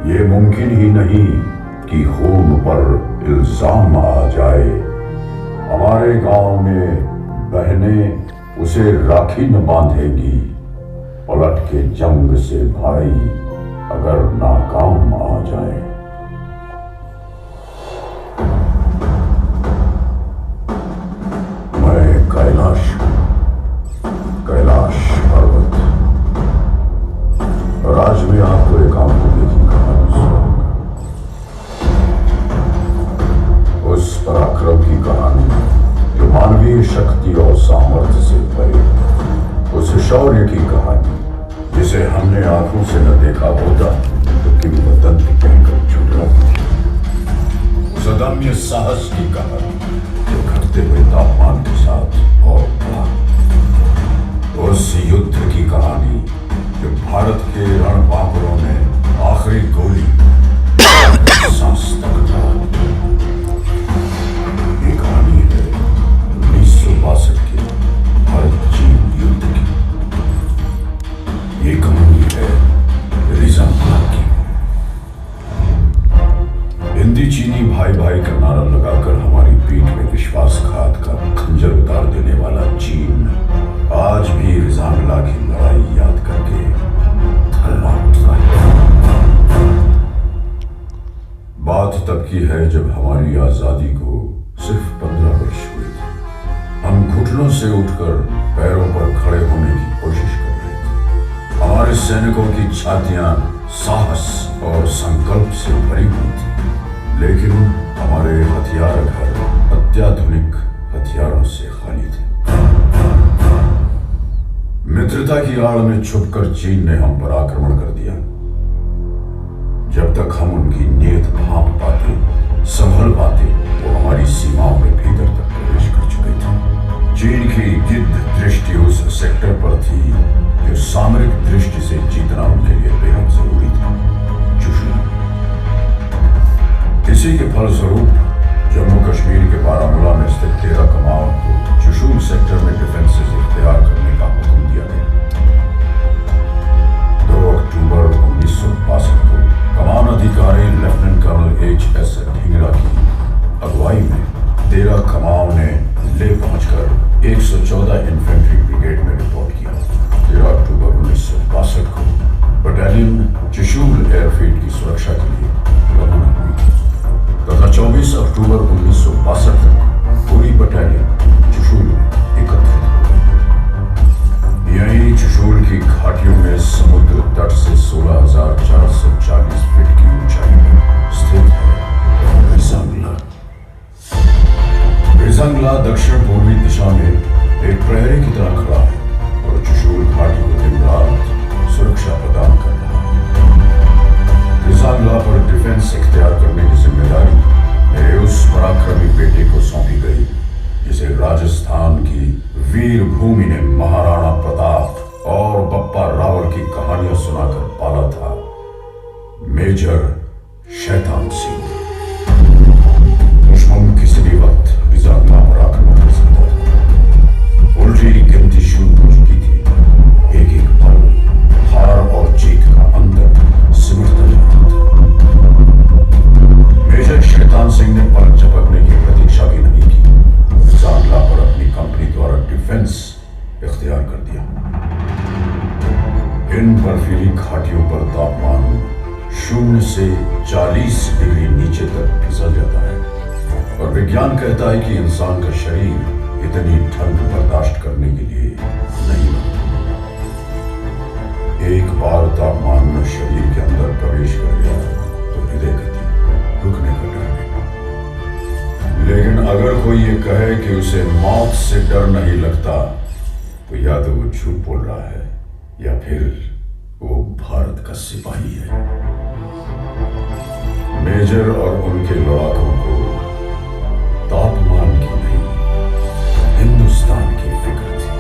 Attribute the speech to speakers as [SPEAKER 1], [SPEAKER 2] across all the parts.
[SPEAKER 1] ये मुमकिन ही नहीं कि खून पर इल्जाम आ जाए। हमारे गांव में बहनें उसे राखी न बांधेगी। पलट के जंग से भाई अगर नाकाम आ जाए। मैं कैलाश पर्वत। और आज मैं आपको एक आंखों देखी कहानी सुनाऊंगा। उस पराक्रम की कहानी जो मानवीय शक्ति और सामर्थ्य से भरे, उस शौर्य की कहानी जिसे हमने आंखों से न देखा होता तो किंवदंती कहकर छुड़ा थी। उस अदम्य साहस की कहानी जो घटते हुए तापमान के साथ और बढ़ा। उस युद्ध की कहानी जो भारत के रणबांकुरों में आखिरी गोली सांस तक था। ये कहानी है 1962 के भारत चीन युद्ध की। ये कहानी है रिजांगला की। हिंदी चीनी भाई भाई का नारा लगाकर हमारी पीठ में विश्वासघात का खंजर उतार देने वाला चीन आज भी रिजांगला की लड़ाई याद करके थर्रा उठता है। बात तब की है जब हमारी आजादी को सिर्फ 15 वर्ष हुए थे। हम घुटनों से उठकर पैरों पर खड़े होने की कोशिश कर रहे थे। हमारे सैनिकों की छातियां साहस और संकल्प से भरी हुई थी, लेकिन हमारे हथियार घर अत्याधुनिक हथियारों से खाली थे। मित्रता की आड़ में छुपकर चीन ने हम पर आक्रमण कर दिया। जब तक हम उनकी नीयत भांप पाते, संभल पाते, वो हमारी सीमाओं में भीतर तक प्रवेश कर चुके थे। चीन की गिद्ध दृष्टि उस सेक्टर पर थी जो सामरिक दृष्टि से जीतना उनके लिए बेहद जरूरी था, चुशूल। इसी के फलस्वरूप जम्मू कश्मीर के बारामूला में स्थित 13 कमांड को चुशूल सेक्टर में डिफेंसेस इख्तियार करने का हुक्म दिया गया। 2 अक्टूबर 1962 को कमान अधिकारी लेफ्टिनेंट कर्नल H.S. ढींगरा की अगुवाई में 13 कमाओं ने ले पहुंचकर 114 इन्फेंट्री ब्रिगेड में रिपोर्ट किया। 13 अक्टूबर 1962 को बटालियन चुशूल एयरफील्ड की सुरक्षा के लिए रवाना हुई तथा 24 अक्टूबर 1962 तक पूरी बटालियन चुशूल में एकत्रित हो गई। यहीं चुशूल की घाटियों में समुद्र तट से 16,440 फीट की ऊंचाई पर स्थित है रिजांगला। रिजांगला दक्षिण पूर्वी दिशा में एक प्रहरी की तरह खड़ा है और चुशूल घाटी को दिन रात सुरक्षा प्रदान कर रहा है। रिजांगला पर डिफेंस इख्तियार करने की जिम्मेदारी मेरे उस पराक्रमी बेटे को सौंपी गई जिसे राजस्थान की वीर भूमि ने महाराणा प्रताप और बप्पा रावल की कहानियां सुनाकर पाला था, मेजर शैतान सिंह। दुश्मन किसी भी वक्त रिजांगला पर आक्रमण कर सकता था। उल्टी गिनती शुरू हो चुकी थी। एक एक पल हार और जीत का अंतर सिमटता जाता था। मेजर शैतान सिंह ने पलक झपकने की प्रतीक्षा भी नहीं की। रिजांगला पर अपनी कंपनी द्वारा डिफेंस इख्तियार कर दिया। इन बर्फीली घाटियों पर तापमान 0 से 40 डिग्री नीचे तक फिसल जाता है और विज्ञान कहता है कि इंसान का शरीर इतनी ठंड बर्दाश्त करने के लिए नहीं बनता। एक बार तापमान शरीर के अंदर प्रवेश कर गया तो हृदय गति रुकने का डर नहीं। लेकिन अगर कोई ये कहे कि उसे मौत से डर नहीं लगता तो या तो वो झूठ बोल रहा है या फिर वो भारत का सिपाही है। मेजर और उनके लड़ाकों को तापमान की नहीं, हिंदुस्तान की फिक्र थी।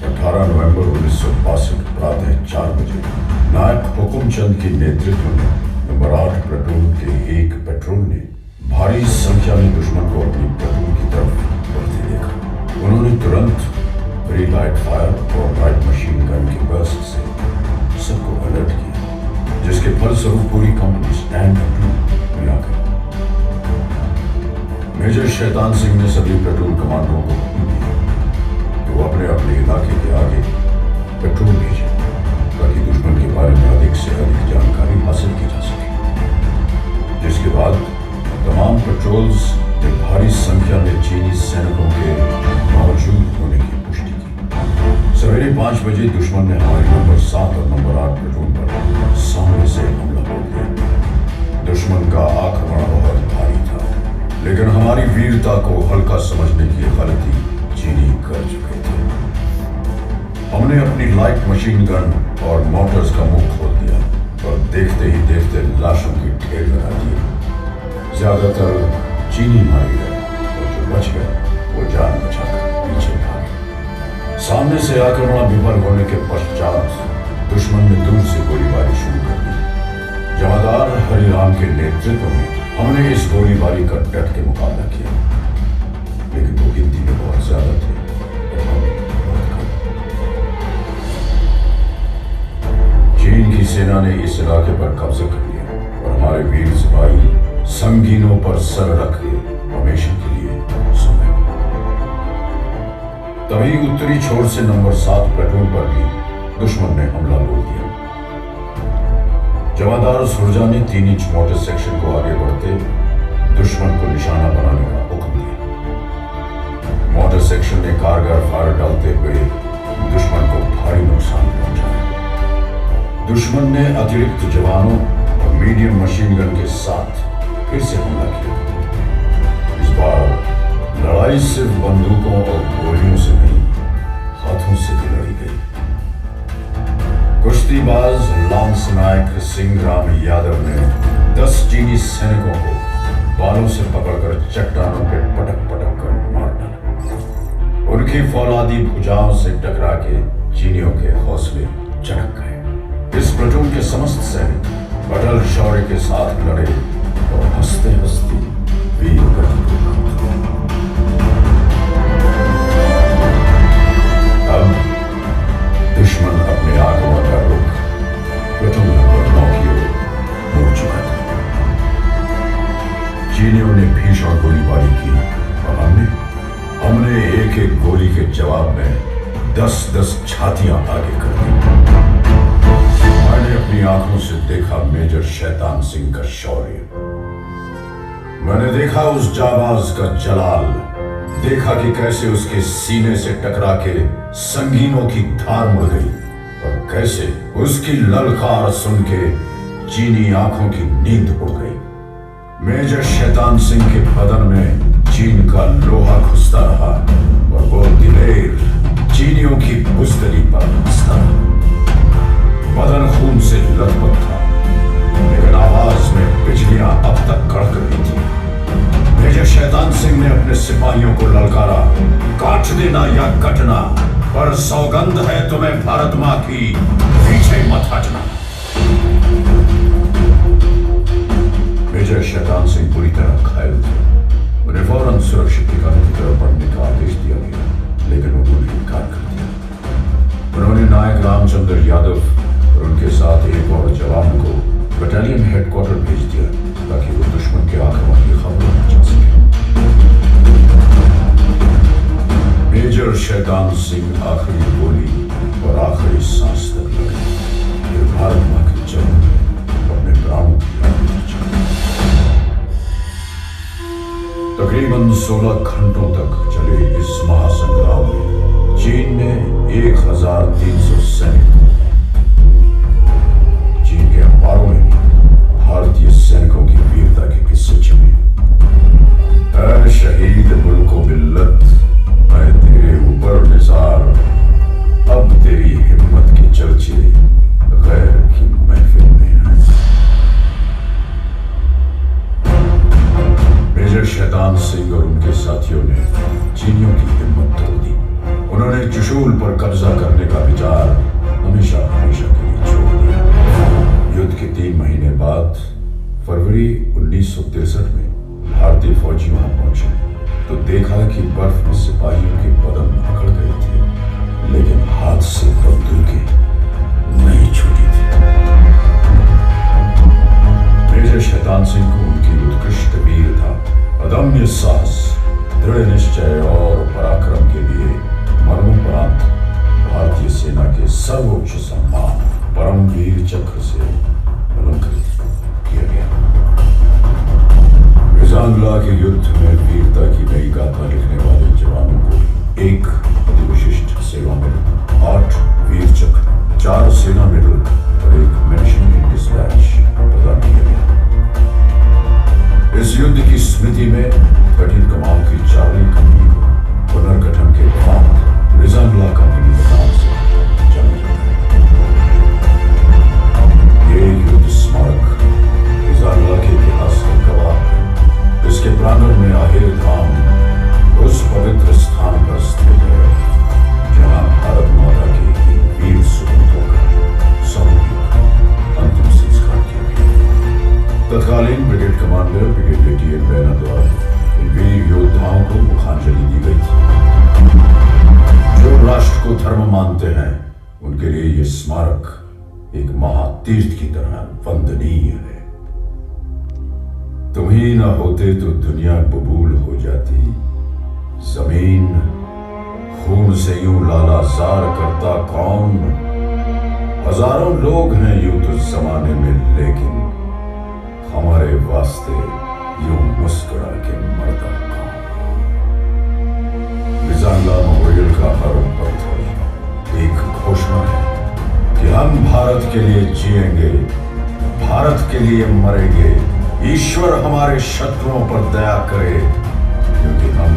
[SPEAKER 1] 18 नवंबर 1962 प्रातः 4 बजे नायक हुकुमचंद के नेतृत्व में नंबर 8 प्लेटून के एक पेट्रोल ने भारी संख्या में दुश्मन को अपनी प्लेटून की तरफ बढ़ते देखा। उन्होंने तुरंत प्री लाइट फायर और लाइट मशीन गन की बर्स्ट से सबको अलर्ट किया। जिसके फलस्वरूप पूरी कंपनी स्टैंड में आ गई। मेजर शैतान सिंह ने सभी प्लेटून कमांडरों को हुक्म दिया कि वो अपने अपने इलाके के आगे पेट्रोल भेजें ताकि दुश्मन के बारे में अधिक से अधिक जानकारी हासिल की जा सके। जिसके बाद तमाम पेट्रोल्स ने भारी संख्या में चीनी सैनिकों के मौजूद होने की पुष्टि की। सवेरे 5 बजे दुश्मन ने हमारे नंबर 7 और नंबर 8 प्लेटून पर सामने से हमला बोल दिया। दुश्मन का आक्रमण बहुत भारी था, लेकिन हमारी वीरता को हल्का समझने की गलती चीनी कर चुके थे। हमने अपनी लाइट मशीन गन और मोटर्स का मुंह खोल दिया और देखते ही देखते लाशों की ढेर लगा दिए। ज्यादातर चीनी मारे गए और जो बच गए वो जान बचाकर पीछे भागे। सामने से आक्रमण विफल होने के पश्चात दुश्मन ने दूर से गोलीबारी शुरू कर दी। जमादार हरिराम के नेतृत्व में हमने इस गोलीबारी का डट के मुकाबला किया, लेकिन वो गिनती में बहुत ज्यादा थे और हम बहुत कम। चीन की सेना ने इस इलाके पर कब्जा कर लिया और हमारे वीर सिपाही संगीनों पर सर रख के हमेशा के लिए सो गए। तभी उत्तरी छोर से नंबर 7 प्लेटून पर भी दुश्मन ने हमला बोल दिया। जमादार सुरजा ने 3 इंच मोटर सेक्शन को आगे बढ़ते दुश्मन को निशाना बनाने का हुक्म दिया। मोटर सेक्शन ने कारगर फायर डालते हुए दुश्मन को भारी नुकसान पहुंचाया। दुश्मन ने अतिरिक्त जवानों और मीडियम मशीन गन के साथ फिर से हमला किया। इस बार लड़ाई सिर्फ बंदूकों और गोलियों से नहीं, हाथों से भी लड़ी गई। कुश्तीबाज लांस नायक सिंहराम यादव ने 10 चीनी सैनिकों को बालों से पकड़कर चट्टानों पे पटक पटक कर मार डाला। उनकी फौलादी भुजाओं से टकरा के चीनियों के हौसले चढ़क गए। इस प्लेटून के समस्त सैनिक अटल शौर्य के साथ लड़े और हंसते हंसते वीर गति। अब दुश्मन अपने आक्रमण का रुख प्लेटून नंबर 9 की ओर मोड़ चुका था। चीनियों ने भीषण गोलीबारी की और हमने एक एक गोली के जवाब में 10-10 छातियां आगे कर दी। मैंने अपनी आंखों से देखा मेजर शैतान सिंह का शौर्य। मैंने देखा उस जाबाज का जलाल, देखा कि कैसे उसके सीने से टकरा के संगीनों की धार मुड़ गई और कैसे उसकी ललकार सुन के चीनी आंखों की नींद उड़ गई। मेजर शैतान सिंह के बदन में चीन का लोहा घुसता रहा और वो दिलेर चीनियों की बुजदली पर हंसता रहा। बदन खून से लथपथ था, लेकिन आवाज में बिजलियां अब तक कड़क रही थी। मेजर शैतान सिंह ने अपने सिपाहियों को ललकारा, काट देना या कटना, पर सौगंध है तुम्हें भारत मां की, पीछे मत हटना। मेजर शैतान सिंह पूरी तरह घायल थे। उन्हें फौरन सुरक्षित ठिकाने की तरफ बढ़ने का आदेश दिया गया, लेकिन उन्होंने इनकार कर दिया। उन्होंने नायक रामचंद्र यादव और उनके साथ एक और जवान को बटालियन हेडक्वार्टर भेज दिया ताकि वो दुश्मन के आक्रमण की खबर पहुंचा सके। मेजर शैतान सिंह आखिरी गोली और आखिरी सांस तक लड़े, फिर भारत मां के चरणों में अपने प्राणों की आहुति चढ़ाई। तकरीबन 16 घंटों तक चले इस महासंग्राम में चीन ने 1300 सैनिक, चीन के अखबारों में भी भारतीय सैनिकों की वीरता के किस्से छपे। ऐ शहीद मुल्को मिल्लत, मैं तेरे ऊपर निसार, अब तेरी हिम्मत के चर्चे गैर की महफिल में हैं। मेजर शैतान सिंह और उनके साथियों ने चीनियों की हिम्मत तोड़ दी। उन्होंने चुशूल पर कब्जा करने का विचार हमेशा हमेशा के लिए छोड़ दिया। युद्ध के 3 महीने बाद फरवरी 1963 में भारतीय फौजी वहां पहुंचे तो देखा कि बर्फ में सिपाहियों के बदन अकड़ गए थे, लेकिन हाथ से बंदूकें नहीं छूटी थी। सिंह को उनकी उत्कृष्ट वीरता, अदम्य साहस, दृढ़ निश्चय और पराक्रम के लिए मरणोपरांत भारतीय सेना के सर्वोच्च सम्मान परमवीर चक्र से अलंकृत किया गया। मिर्जांगला के युद्ध में वीरता की नई गाथा लिखने वाले जवानों को एक अति विशिष्ट सेवा मेडल, 8 वीर चक्र, 4 सेना मेडल और एक मेंशन इन डिस्पैच प्रदान किया गया। इस युद्ध की स्मृति में 13 कमान की चार्ली कंपनी को पुनर्गठन के बाद मिर्जांगला कंपनी के नाम से जाना जाता है। ये युद्ध स्मारक मिर्जांगला के इतिहास का गवाह है। इसके प्रांगण में आहेर धाम उस पवित्र स्थान पर स्थित है जहां भारत माता के वीर सुपुत्रों का सामूहिक अंतिम संस्कार किया गया। तत्कालीन ब्रिगेड कमांडर ब्रिगेडियर बैना द्वारा इन वीर योद्धाओं को मुखांजलि दी गई थी। जो राष्ट्र को धर्म मानते हैं उनके लिए यह स्मारक एक महातीर्थ की तरह वंदनीय है। तुम ही न होते तो दुनिया बबूल हो जाती, जमीन खून से यूं लालाजार करता कौन। हजारों लोग हैं यूं तो जमाने में, लेकिन हमारे वास्ते यूं मुस्कुरा के मरता कौन। मिर्जांगला मेमोरियल का हर पत्थर एक घोषणा है कि हम भारत के लिए जिएंगे, भारत के लिए मरेंगे। ईश्वर हमारे शत्रुओं पर दया करे, क्योंकि हम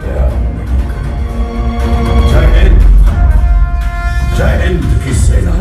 [SPEAKER 1] दया नहीं करेंगे। जय हिंद की सेना।